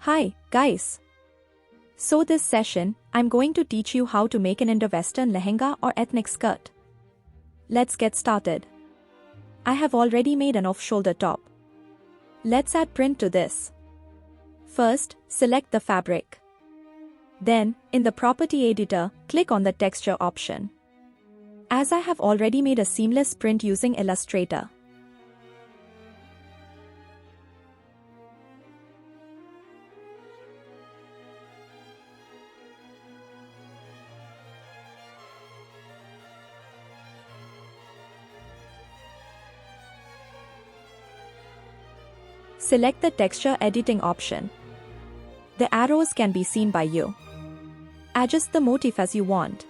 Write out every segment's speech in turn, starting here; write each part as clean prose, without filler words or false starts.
Hi, guys. So this session, I'm going to teach you how to make an Indo-Western lehenga or ethnic skirt. Let's get started. I have already made an off-shoulder top. Let's add print to this. First, select the fabric. Then, in the property editor, click on the texture option. As I have already made a seamless print using Illustrator. Select the texture editing option. The arrows can be seen by you. Adjust the motif as you want.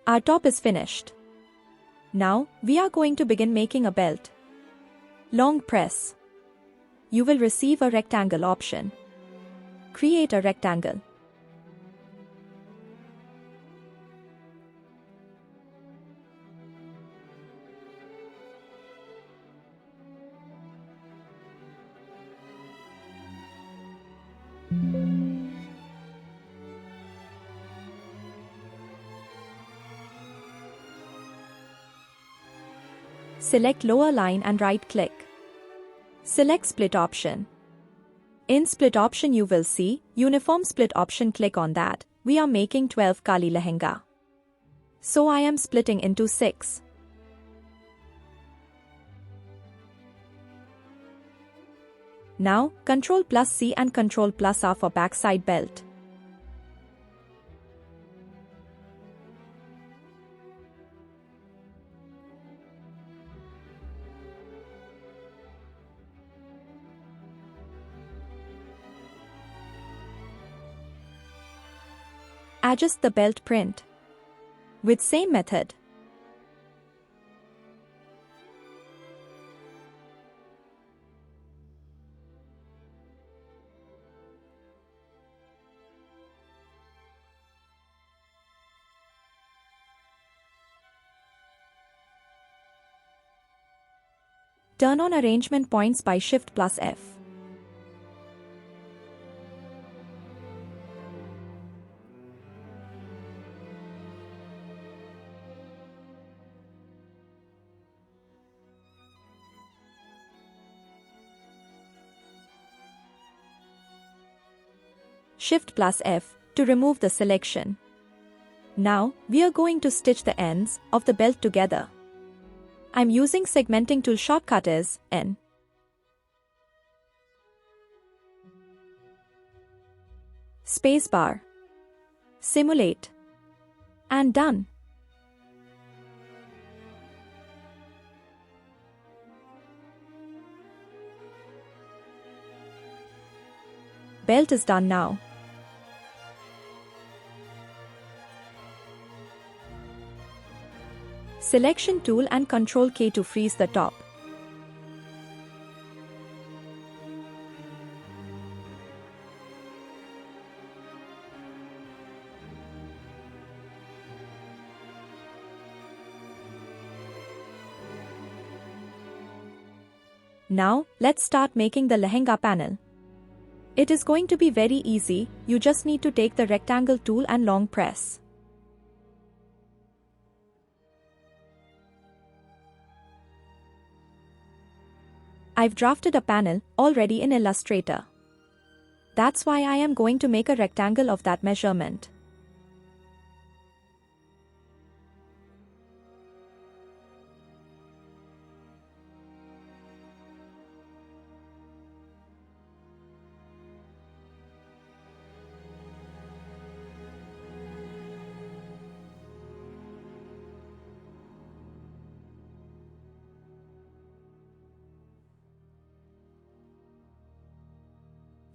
Our top is finished. Now, we are going to begin making a belt. Long press. You will receive a rectangle option. Create a rectangle. Select lower line and right-click. Select split option. In split option you will see uniform split option. Click on that. We are making 12 Kali lehenga. So I am splitting into 6. Now, Ctrl+C and Ctrl+R for backside belt. Adjust the belt print. With same method. Turn on arrangement points by Shift+F. Shift+F to remove the selection. Now, we are going to stitch the ends of the belt together. I'm using segmenting tool. Shortcut is N. Spacebar. Simulate. And done. Belt is done now. Selection tool and Ctrl+K to freeze the top. Now, let's start making the lehenga panel. It is going to be very easy. You just need to take the rectangle tool and long press. I've drafted a panel already in Illustrator. That's why I am going to make a rectangle of that measurement.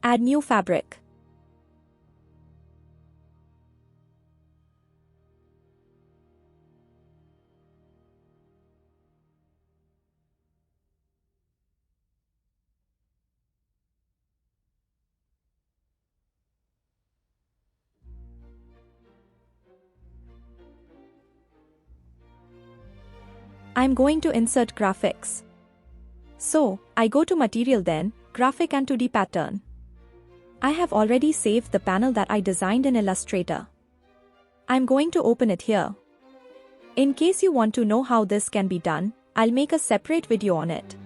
Add new fabric. I'm going to insert graphics. So, I go to Material then, Graphic and 2D Pattern. I have already saved the panel that I designed in Illustrator. I'm going to open it here. In case you want to know how this can be done, I'll make a separate video on it.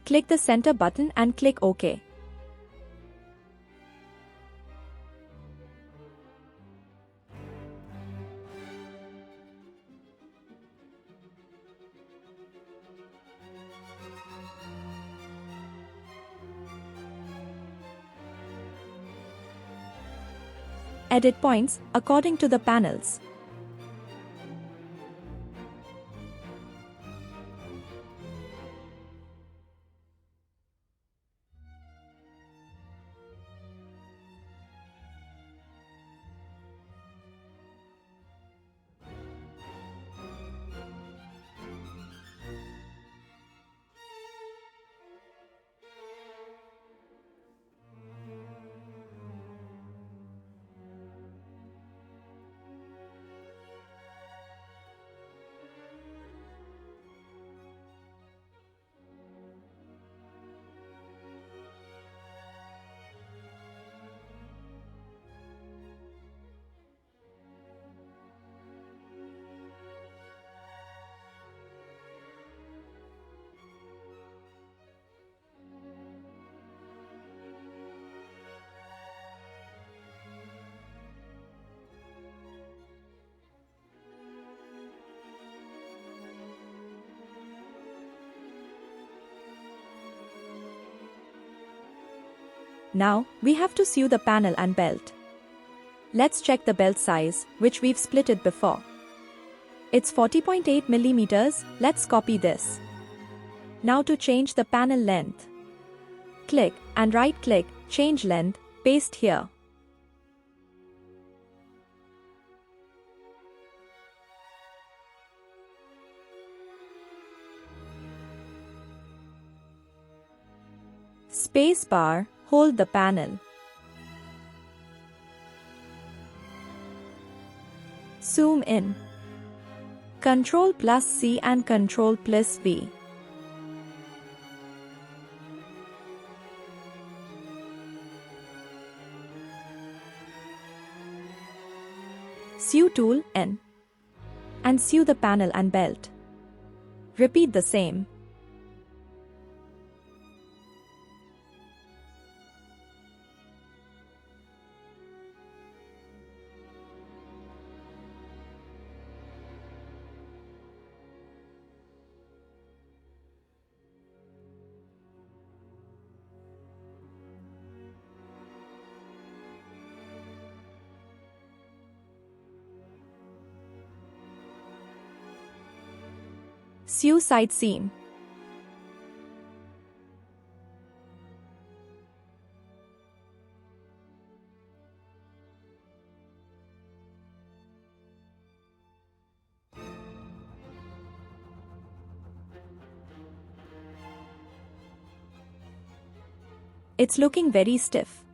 Click the center button and click OK. Edit points according to the panels. Now, we have to sew the panel and belt. Let's check the belt size, which we've splitted before. It's 40.8 mm, let's copy this. Now to change the panel length. Click, and right-click, change length, paste here. Spacebar, hold the panel. Zoom in. Ctrl+C and Ctrl+V. Sew tool N. And sew the panel and belt. Repeat the same. Sew side seam. It's looking very stiff.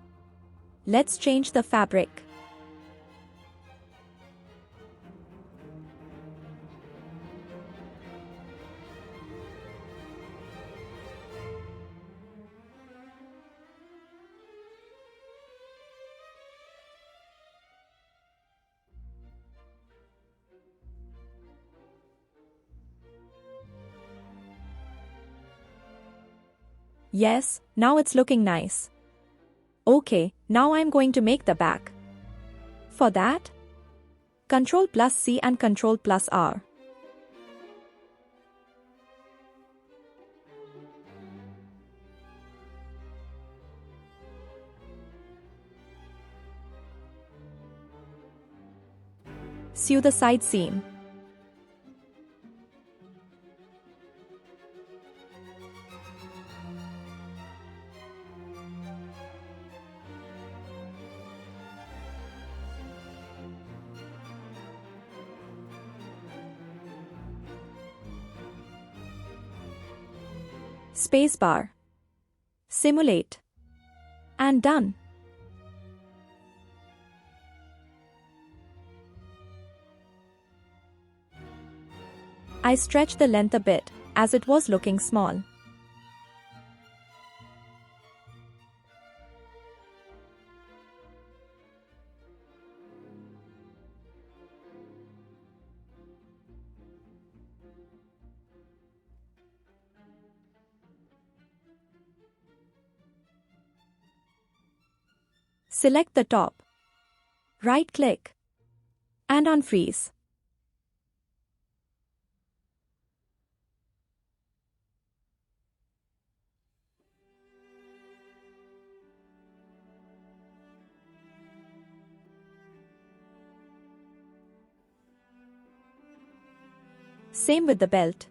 Let's change the fabric. Yes, now it's looking nice. Okay, now I'm going to make the back. For that, Ctrl+C and Ctrl+R. Sew the side seam. Spacebar. Simulate. And done. I stretched the length a bit, as it was looking small. Select the top. Right-click. And unfreeze. Same with the belt.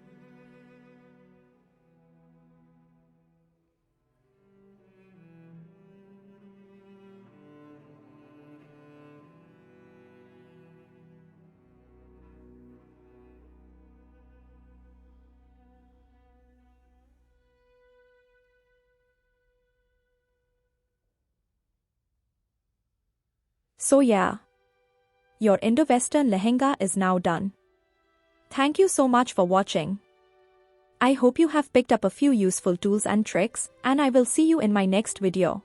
So yeah, your Indo-Western Lehenga is now done. Thank you so much for watching. I hope you have picked up a few useful tools and tricks, and I will see you in my next video.